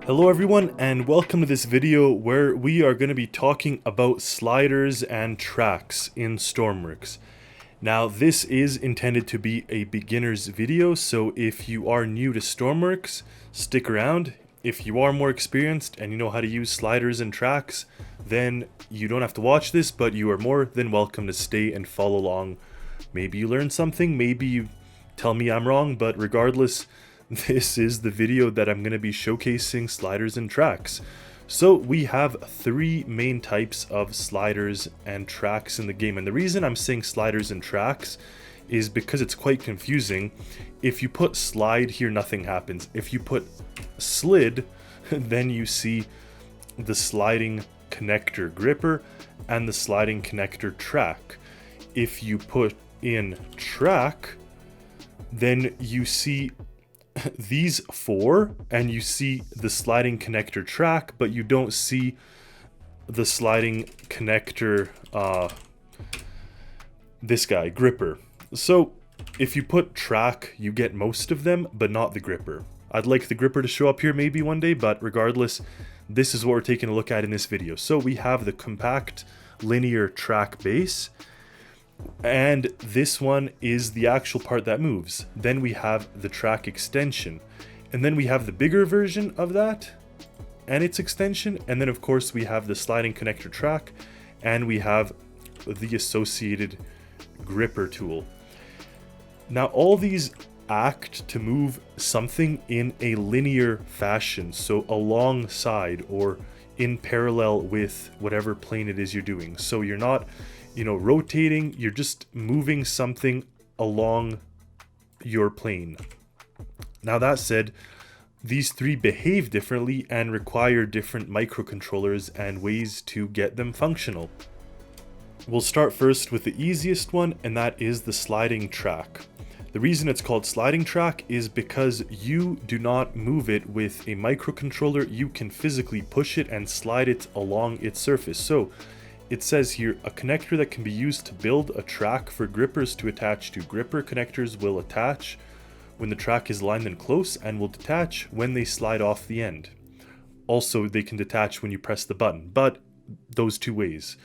Hello everyone and welcome to this video where we are going to be talking about sliders and tracks in Stormworks. Now this is intended to be a beginner's video, so if you are new to Stormworks, stick around. If you are more experienced and you know how to use sliders and tracks, then you don't have to watch this, but you are more than welcome to stay and follow along. Maybe you learn something, maybe you tell me I'm wrong, but regardless, this is the video that I'm going to be showcasing sliders and tracks. So we have three main types of sliders and tracks in the game, and the reason I'm saying sliders and tracks is because it's quite confusing. If you put slide here, nothing happens. If you put slid, then you see the sliding connector gripper and the sliding connector track. If you put in track, then you see these four and you see the sliding connector track, but you don't see the sliding connector this guy, gripper. So if you put track, you get most of them, but not the gripper. I'd like the gripper to show up here maybe one day, but regardless, this is what we're taking a look at in this video. So we have the compact linear track base, and this one is the actual part that moves. Then we have the track extension, and then we have the bigger version of that and its extension, and then of course we have the sliding connector track, and we have the associated gripper tool. Now all these act to move something in a linear fashion, so alongside or in parallel with whatever plane it is you're doing. So you're not rotating, you're just moving something along your plane. Now that said, these three behave differently and require different microcontrollers and ways to get them functional. We'll start first with the easiest one, and that is the sliding track. The reason it's called sliding track is because you do not move it with a microcontroller, you can physically push it and slide it along its surface. So it says here, a connector that can be used to build a track for grippers to attach to. Gripper connectors will attach when the track is lined in close and will detach when they slide off the end. Also, they can detach when you press the button, but those two ways.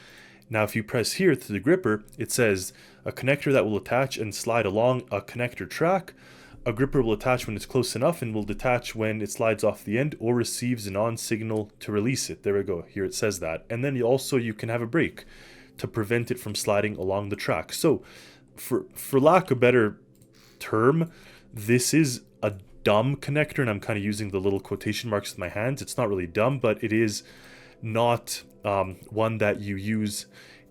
Now, if you press here to the gripper, it says a connector that will attach and slide along a connector track. A gripper will attach when it's close enough and will detach when it slides off the end or receives an on signal to release it. There we go. Here it says that. And then you can have a brake to prevent it from sliding along the track. So for lack of a better term, this is a dumb connector, and I'm kind of using the little quotation marks with my hands. It's not really dumb, but it is not one that you use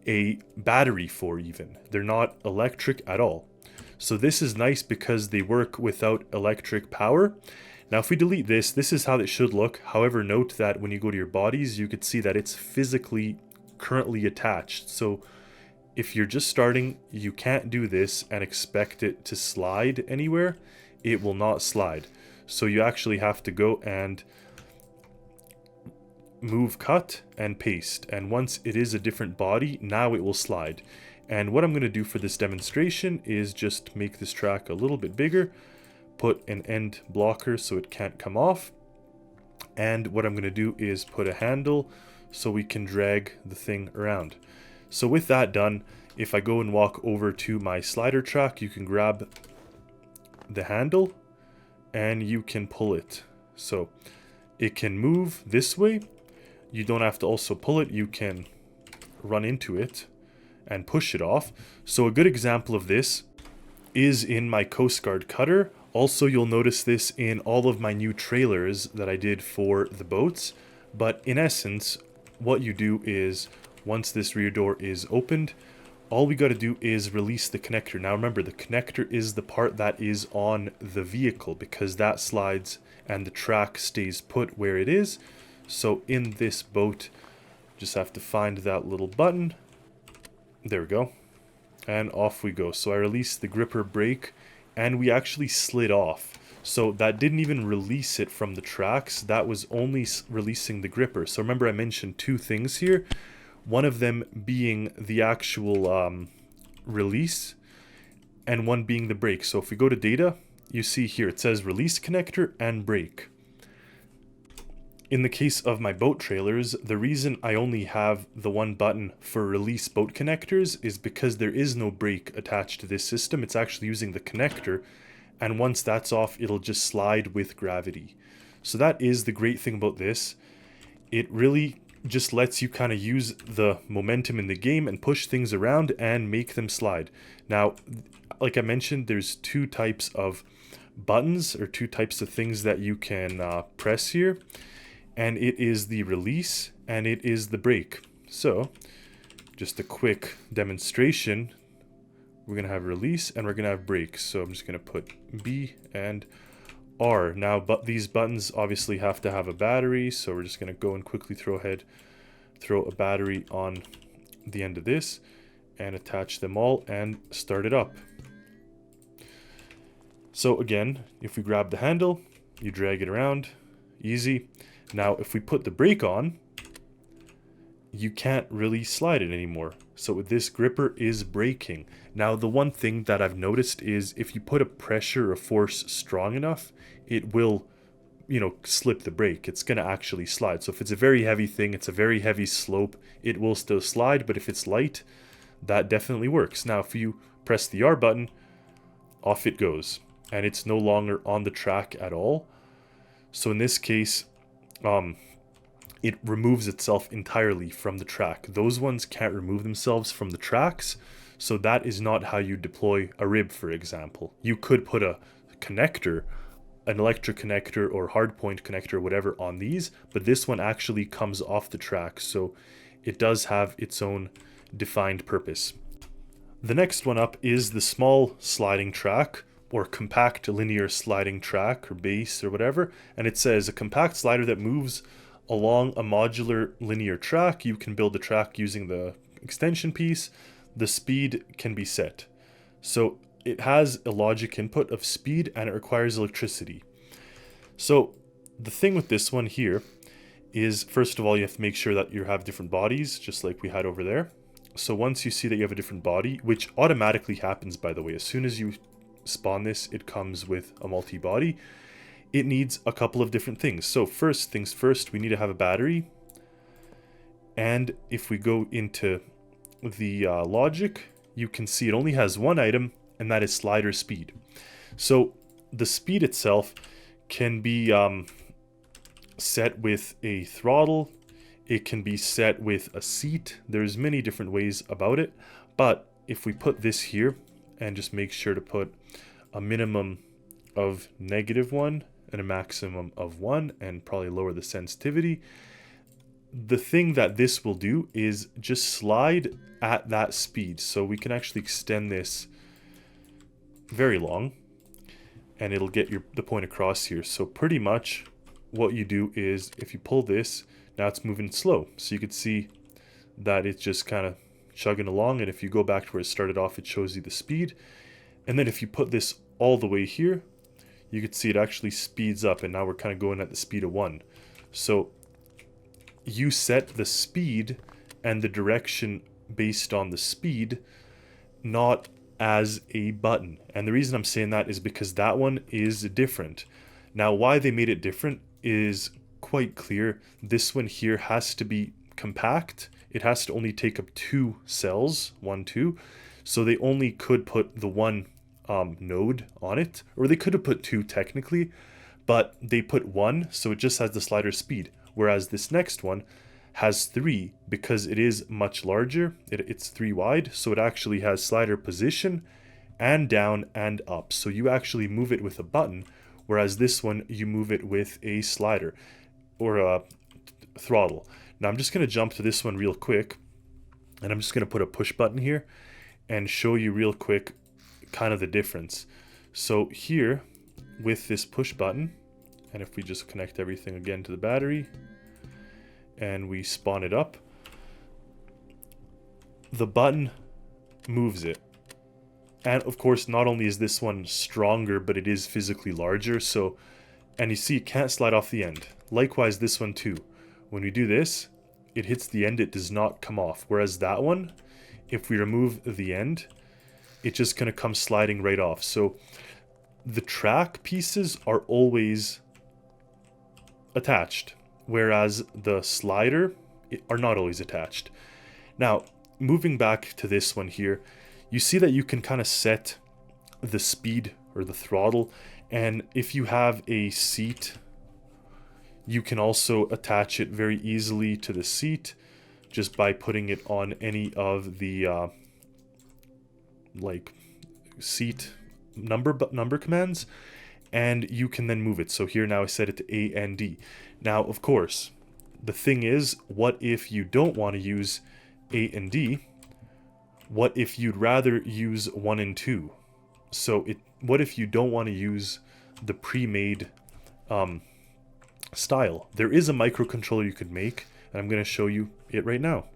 a battery for even. They're not electric at all. So this is nice because they work without electric power. Now if we delete this, this is how it should look. However, note that when you go to your bodies, you could see that it's physically currently attached. So if you're just starting, you can't do this and expect it to slide anywhere. It will not slide. So you actually have to go and move, cut, and paste. And once it is a different body, now it will slide. And what I'm going to do for this demonstration is just make this track a little bit bigger, put an end blocker so it can't come off, and what I'm going to do is put a handle so we can drag the thing around. So with that done, if I go and walk over to my slider track, you can grab the handle and you can pull it. So it can move this way. You don't have to also pull it, you can run into it and push it off. So a good example of this is in my Coast Guard cutter. Also, you'll notice this in all of my new trailers that I did for the boats. But in essence, what you do is once this rear door is opened, all we got to do is release the connector. Now remember, the connector is the part that is on the vehicle because that slides and the track stays put where it is. So in this boat, just have to find that little button. There we go. And off we go. So I released the gripper brake and we actually slid off. So that didn't even release it from the tracks. That was only releasing the gripper. So remember I mentioned two things here. One of them being the actual release and one being the brake. So if we go to data, you see here it says release connector and brake. in the case of my boat trailers, the reason I only have the one button for release boat connectors is because there is no brake attached to this system. It's actually using the connector, and once that's off, it'll just slide with gravity. So that is the great thing about this. It really just lets you kind of use the momentum in the game and push things around and make them slide. Now, like I mentioned, there's two types of buttons, or two types of things that you can press here, and it is the release and it is the brake. So just a quick demonstration, we're gonna have release and we're gonna have brake. So I'm just gonna put B and R. Now, but these buttons obviously have to have a battery, so we're just gonna go and quickly throw a battery on the end of this and attach them all and start it up. So again, if we grab the handle, you drag it around, easy. Now, if we put the brake on, you can't really slide it anymore. So this gripper is braking. Now, the one thing that I've noticed is if you put a pressure or force strong enough, it will, slip the brake. It's going to actually slide. So if it's a very heavy thing, it's a very heavy slope, it will still slide. But if it's light, that definitely works. Now, if you press the R button, off it goes. And it's no longer on the track at all. So in this case, it removes itself entirely from the track. Those ones can't remove themselves from the tracks, so that is not how you deploy a rib, for example. You could put a connector, an electric connector or hardpoint connector or whatever on these, but this one actually comes off the track, so it does have its own defined purpose. The next one up is the small sliding track, or compact linear sliding track, or base, or whatever, and it says a compact slider that moves along a modular linear track. You can build the track using the extension piece. The speed can be set. So it has a logic input of speed and it requires electricity. So the thing with this one here is, first of all, you have to make sure that you have different bodies, just like we had over there. So once you see that you have a different body, which automatically happens, by the way, as soon as you spawn this, it comes with a multi-body. It needs a couple of different things. So first things first, we need to have a battery. And if we go into the logic, you can see it only has one item, and that is slider speed. So the speed itself can be set with a throttle. It can be set with a seat. There's many different ways about it. But if we put this here and just make sure to put a minimum of -1 and a maximum of 1 and probably lower the sensitivity, the thing that this will do is just slide at that speed. So we can actually extend this very long and it'll get the point across here. So pretty much what you do is if you pull this, now it's moving slow. So you can see that it's just kind of chugging along, and if you go back to where it started off, it shows you the speed. And then if you put this all the way here, you can see it actually speeds up, and now we're kind of going at the speed of 1. So you set the speed and the direction based on the speed, not as a button. And the reason I'm saying that is because that one is different. Now, why they made it different is quite clear. This one here has to be compact. It has to only take up 2 cells, 1, 2. So they only could put the one node on it, or they could have put 2 technically, but they put 1, so it just has the slider speed. Whereas this next one has 3 because it is much larger. It's 3 wide, so it actually has slider position and down and up. So you actually move it with a button, whereas this one you move it with a slider or a throttle. Now I'm just going to jump to this one real quick, and I'm just going to put a push button here and show you real quick kind of the difference. So here with this push button, and if we just connect everything again to the battery and we spawn it up, the button moves it. And of course, not only is this one stronger, but it is physically larger. So, and you see it can't slide off the end. Likewise, this one too. When we do this, it hits the end, it does not come off. Whereas that one, if we remove the end, it's just going to come sliding right off. So the track pieces are always attached, whereas the slider are not always attached. Now, moving back to this one here, you see that you can kind of set the speed or the throttle, and if you have a seat, you can also attach it very easily to the seat just by putting it on any of the like seat number commands, and you can then move it. So here now I set it to A and D. Now, of course, the thing is, what if you don't want to use A and D? What if you'd rather use 1 and 2? So what if you don't want to use the pre-made style? There is a microcontroller you could make, and I'm going to show you it right now.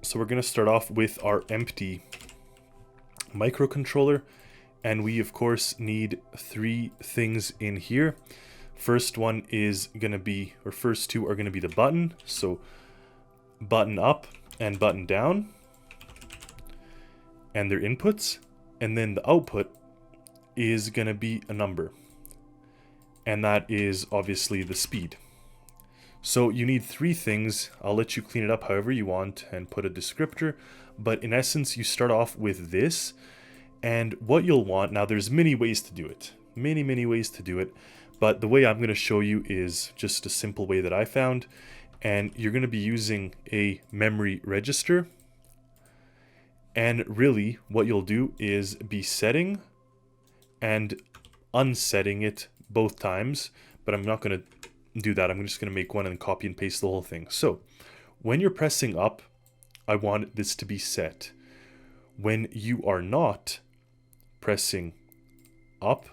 So we're going to start off with our empty microcontroller, and we of course need 3 things in here. First one is going to be, or first 2 are going to be the button. So button up and button down, and their inputs, and then the output is going to be a number, and that is obviously the speed. So you need 3 things. I'll let you clean it up however you want and put a descriptor, but in essence you start off with this, and what you'll want, now there's many ways to do it, many ways to do it, but the way I'm going to show you is just a simple way that I found, and you're going to be using a memory register. And really what you'll do is be setting and unsetting it both times, but I'm not going to do that. I'm just going to make one and copy and paste the whole thing. So when you're pressing up, I want this to be set. When you are not pressing up,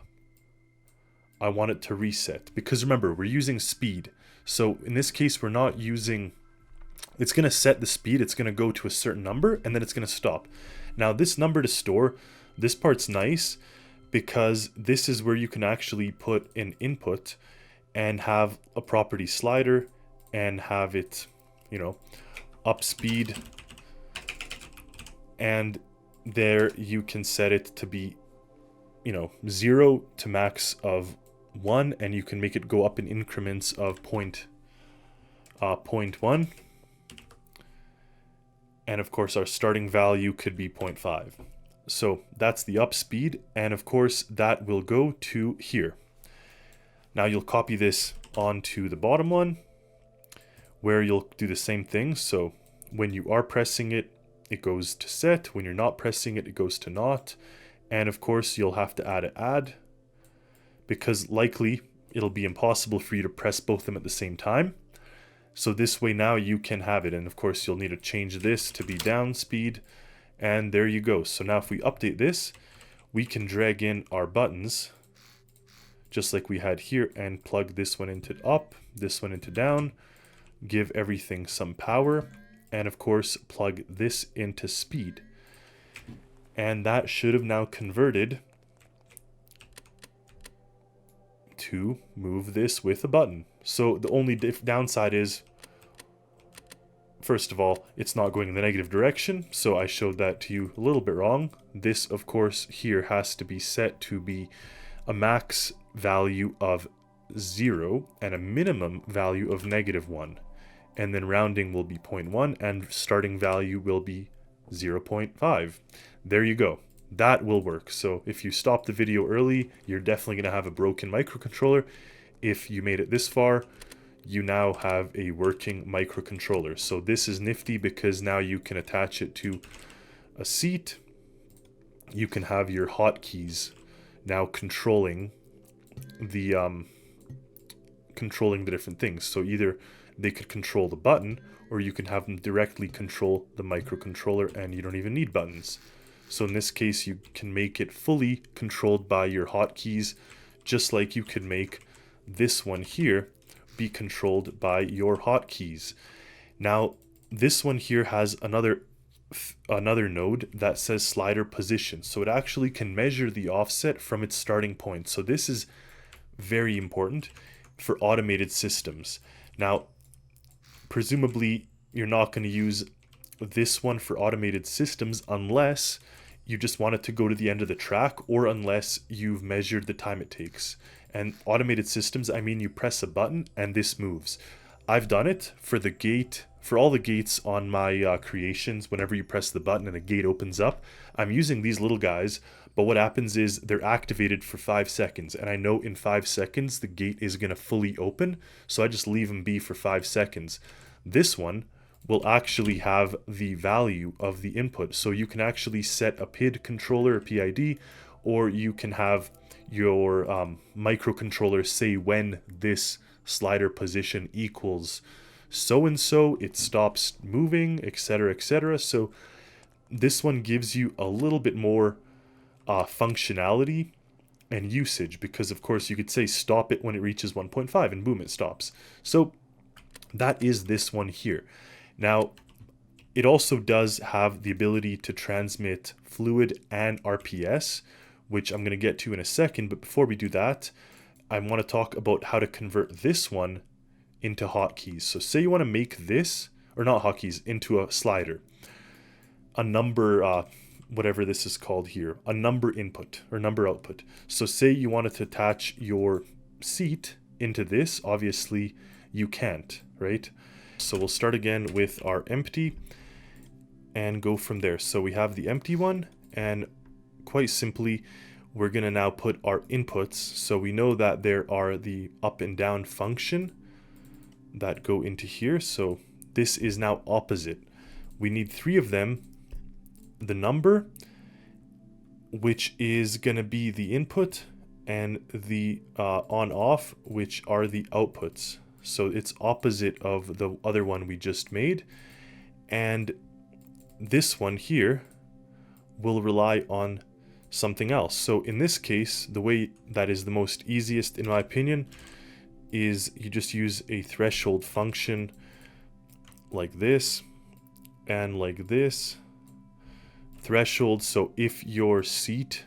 I want it to reset, because remember, we're using speed. So in this case, we're not using, it's going to set the speed, it's going to go to a certain number, and then it's going to stop. Now this number to store, this part's nice, because this is where you can actually put an input and have a property slider and have it, you know, up speed, and there you can set it to be, you know, 0 to max of 1, and you can make it go up in increments of 0.1. And of course our starting value could be 0.5. So that's the up speed, and of course that will go to here. Now you'll copy this onto the bottom one, where you'll do the same thing. So when you are pressing it, it goes to set. When you're not pressing it, it goes to not. And of course you'll have to add an add, because likely it'll be impossible for you to press both of them at the same time. So this way now you can have it, and of course you'll need to change this to be down speed, and there you go. So now if we update this, we can drag in our buttons just like we had here and plug this one into up, this one into down, give everything some power, and of course plug this into speed. And that should have now converted to move this with a button. So the only downside is, first of all, it's not going in the negative direction, so I showed that to you a little bit wrong. This, of course, here has to be set to be a max value of 0 and a minimum value of -1. And then rounding will be 0.1 and starting value will be 0.5. There you go. That will work. So if you stop the video early, you're definitely going to have a broken microcontroller. If you made it this far, you now have a working microcontroller. So this is nifty because now you can attach it to a seat. You can have your hotkeys now controlling the different things. So either they could control the button, or you can have them directly control the microcontroller and you don't even need buttons. So in this case, you can make it fully controlled by your hotkeys, just like you could make this one here be controlled by your hotkeys. Now, this one here has another node that says slider position. So it actually can measure the offset from its starting point. So this is very important for automated systems. Now, presumably, you're not going to use this one for automated systems unless you just want it to go to the end of the track, or unless you've measured the time it takes. And automated systems, I mean you press a button and this moves. I've done it for the gate, for all the gates on my creations. Whenever you press the button and a gate opens up, I'm using these little guys, but what happens is they're activated for 5 seconds, and I know in 5 seconds the gate is going to fully open, so I just leave them be for 5 seconds. This one will actually have the value of the input, so you can actually set a PID controller, a PID, or you can have your microcontroller say when this slider position equals so and so, it stops moving, etc., etc. So this one gives you a little bit more functionality and usage, because of course you could say stop it when it reaches 1.5 and boom, it stops. So that is this one here. Now it also does have the ability to transmit fluid and RPS, which I'm going to get to in a second. But before we do that, I want to talk about how to convert this one into hotkeys. So say you want to make this, or not hotkeys, into a slider, a number, whatever this is called here, a number input or number output. So say you wanted to attach your seat into this, obviously you can't, right? So we'll start again with our empty and go from there. So we have the empty one, and quite simply, we're going to now put our inputs. So we know that there are the up and down function that go into here. So this is now opposite. We need 3 of them. The number, which is going to be the input, and the on off, which are the outputs. So it's opposite of the other one we just made. And this one here will rely on something else. So in this case, the way that is the most easiest in my opinion is you just use a threshold function like this and like this. Threshold, so if your seat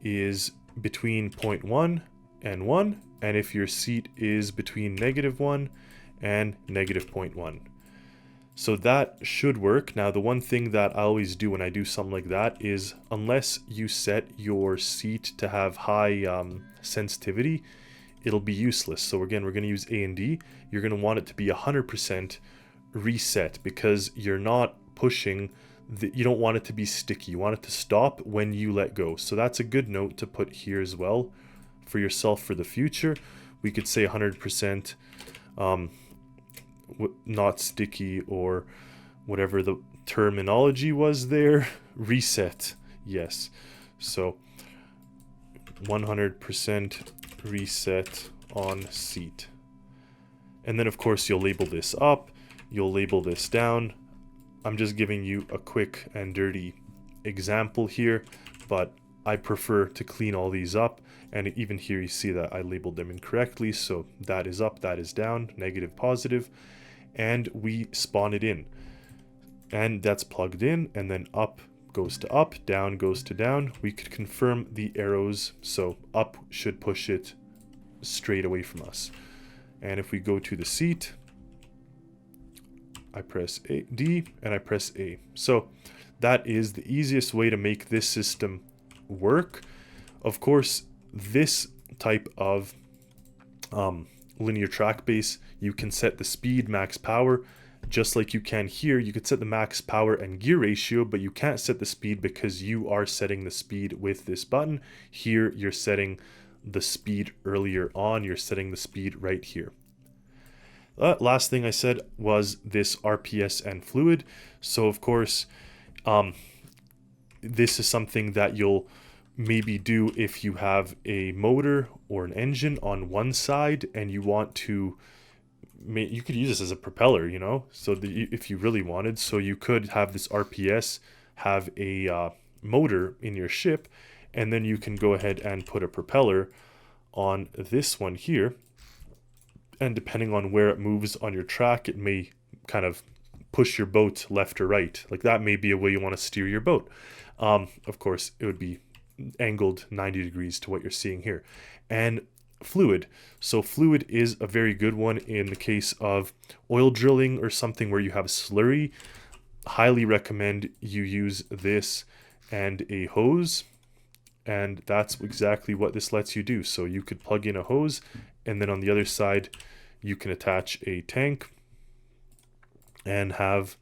is between 0.1 and 1, and if your seat is between -1 and -0.1. So that should work. Now the one thing that I always do when I do something like that is, unless you set your seat to have high sensitivity, it'll be useless. So again, we're going to use A and D. You're going to want it to be 100% reset, because you're not pushing, you don't want it to be sticky. You want it to stop when you let go. So that's a good note to put here as well for yourself for the future. We could say 100% not sticky, or whatever the terminology was there. Reset, yes. So 100% reset on seat. And then of course you'll label this up, you'll label this down. I'm just giving you a quick and dirty example here, but I prefer to clean all these up. And even here you see that I labeled them incorrectly. So that is up, that is down, negative, positive, and we spawn it in. And that's plugged in, and then up goes to up, down goes to down. We could confirm the arrows, so up should push it straight away from us. And if we go to the seat, I press D and I press A. So that is the easiest way to make this system work. Of course, this type of linear track base, you can set the speed, max power, just like you can here. You could set the max power and gear ratio, but you can't set the speed because you are setting the speed with this button. Here, you're setting the speed earlier on. You're setting the speed right here. Last thing I said was this RPS and fluid. So of course, this is something that you'll maybe do if you have a motor or an engine on one side and you want to, you could use this as a propeller, you know, so if you really wanted. So you could have this RPS have a motor in your ship, and then you can go ahead and put a propeller on this one here. And depending on where it moves on your track, it may kind of push your boat left or right. Like that may be a way you want to steer your boat. Of course, it would be angled 90 degrees to what you're seeing here. And fluid. So fluid is a very good one in the case of oil drilling or something where you have slurry. Highly recommend you use this and a hose. And that's exactly what this lets you do. So you could plug in a hose, and then on the other side, you can attach a tank and have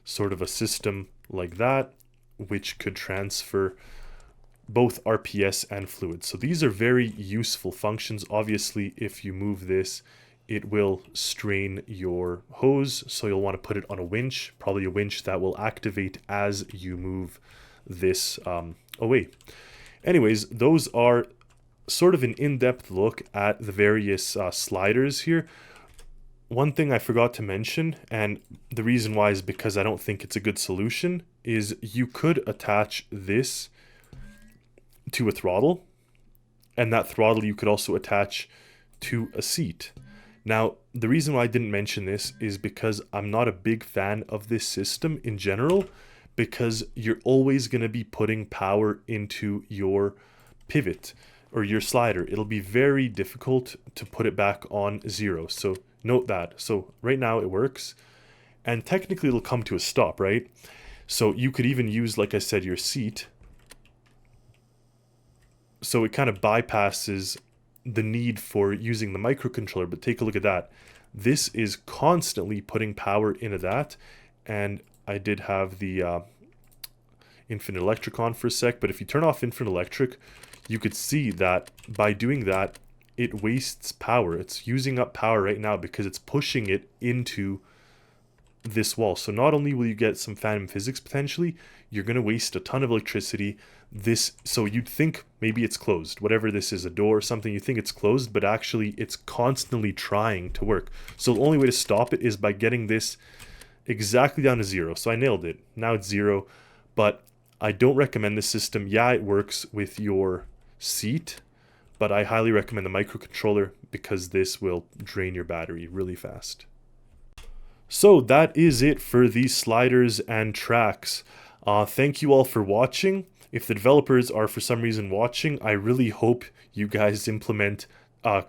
sort of a system like that, which could transfer both RPS and fluid. So these are very useful functions. Obviously, if you move this, it will strain your hose, so you'll want to put it on a winch, probably a winch that will activate as you move this away. Anyways, those are sort of an in-depth look at the various sliders here. One thing I forgot to mention, and the reason why is because I don't think it's a good solution, is you could attach this to a throttle, and that throttle you could also attach to a seat. Now, the reason why I didn't mention this is because I'm not a big fan of this system in general, because you're always going to be putting power into your pivot or your slider. It'll be very difficult to put it back on 0. So note that. So right now it works, and technically it'll come to a stop, right? So you could even use, like I said, your seat. So it kind of bypasses the need for using the microcontroller, but take a look at that. This is constantly putting power into that, and I did have the infinite electric on for a sec, but if you turn off infinite electric, you could see that by doing that, it wastes power. It's using up power right now because it's pushing it into this wall. So not only will you get some phantom physics potentially, you're going to waste a ton of electricity. So you'd think maybe it's closed, whatever this is, a door or something, you think it's closed, but actually it's constantly trying to work. So the only way to stop it is by getting this exactly down to 0. So I nailed it. Now it's 0, but I don't recommend this system. Yeah, it works with your seat, but I highly recommend the microcontroller because this will drain your battery really fast. So that is it for these sliders and tracks. Thank you all for watching. If the developers are for some reason watching, I really hope you guys implement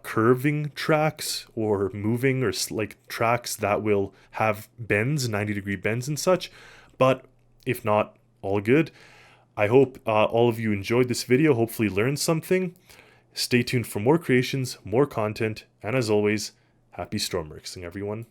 curving tracks or moving or like tracks that will have bends, 90-degree bends and such. But if not, all good. I hope all of you enjoyed this video, hopefully learned something. Stay tuned for more creations, more content, and as always, happy Stormworksing, everyone.